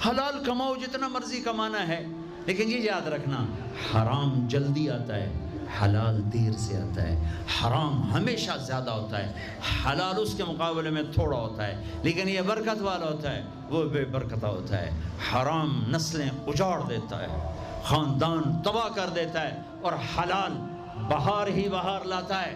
حلال کماؤ جتنا مرضی کمانا ہے، لیکن یہ یاد رکھنا حرام جلدی آتا ہے، حلال دیر سے آتا ہے۔ حرام ہمیشہ زیادہ ہوتا ہے، حلال اس کے مقابلے میں تھوڑا ہوتا ہے، لیکن یہ برکت والا ہوتا ہے، وہ بے برکتہ ہوتا ہے۔ حرام نسلیں اجاڑ دیتا ہے، خاندان تباہ کر دیتا ہے، اور حلال بہار ہی بہار لاتا ہے۔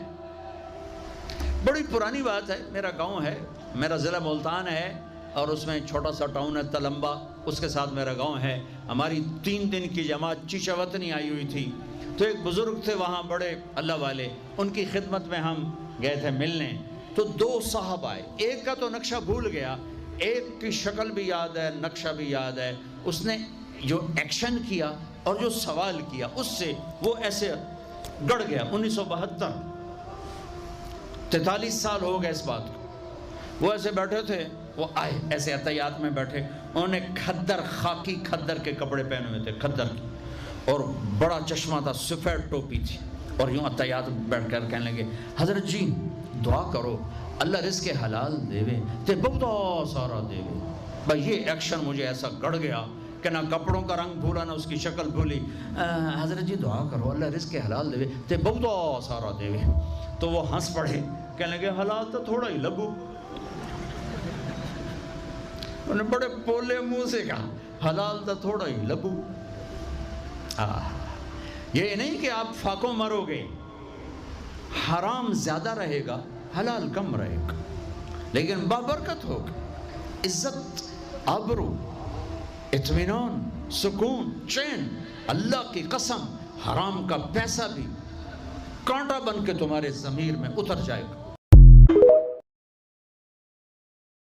بڑی پرانی بات ہے، میرا گاؤں ہے، میرا ضلع ملتان ہے، اور اس میں چھوٹا سا ٹاؤن ہے تلمبا، اس کے ساتھ میرا گاؤں ہے۔ ہماری 3 دن کی جماعت چیچا وطنی آئی ہوئی تھی، تو ایک بزرگ تھے وہاں بڑے اللہ والے، ان کی خدمت میں ہم گئے تھے ملنے۔ تو 2 صاحب آئے، ایک کا تو نقشہ بھول گیا، ایک کی شکل بھی یاد ہے، نقشہ بھی یاد ہے۔ اس نے جو ایکشن کیا اور جو سوال کیا، اس سے وہ ایسے گڑ گیا۔ 1972، 43 سال ہو گئے اس بات کو۔ وہ ایسے بیٹھے تھے، وہ آئے ایسے عطیات میں بیٹھے، انہوں نے کھدر، خاکی کھدر کے کپڑے پہنے ہوئے تھے، کھدر کی، اور بڑا چشمہ تھا، سفید ٹوپی تھی، اور یوں عطیات بیٹھ کر کہنے لگے، حضرت جی دعا کرو اللہ رزق حلال دے وے تے بہت سارا دے وے۔ بھائی یہ ایکشن مجھے ایسا گڑ گیا کہ نہ کپڑوں کا رنگ بھولا نہ اس کی شکل بھولی۔ حضرت جی دعا کرو اللہ رزق حلال دے وے تے بہت سارا دے وے۔ تو وہ ہنس پڑے، کہنے لگے حلال تو تھوڑا ہی لگو۔ انہوں نے بڑے پولے منہ سے کہا حلال تو تھوڑا ہی لگو۔ یہ نہیں کہ آپ فاقوں مرو گے، حرام زیادہ رہے گا، حلال کم رہے گا، لیکن بابرکت ہوگا، عزت، آبرو، اطمینان، سکون، چین۔ اللہ کی قسم حرام کا پیسہ بھی کانٹا بن کے تمہارے ضمیر میں اتر جائے گا۔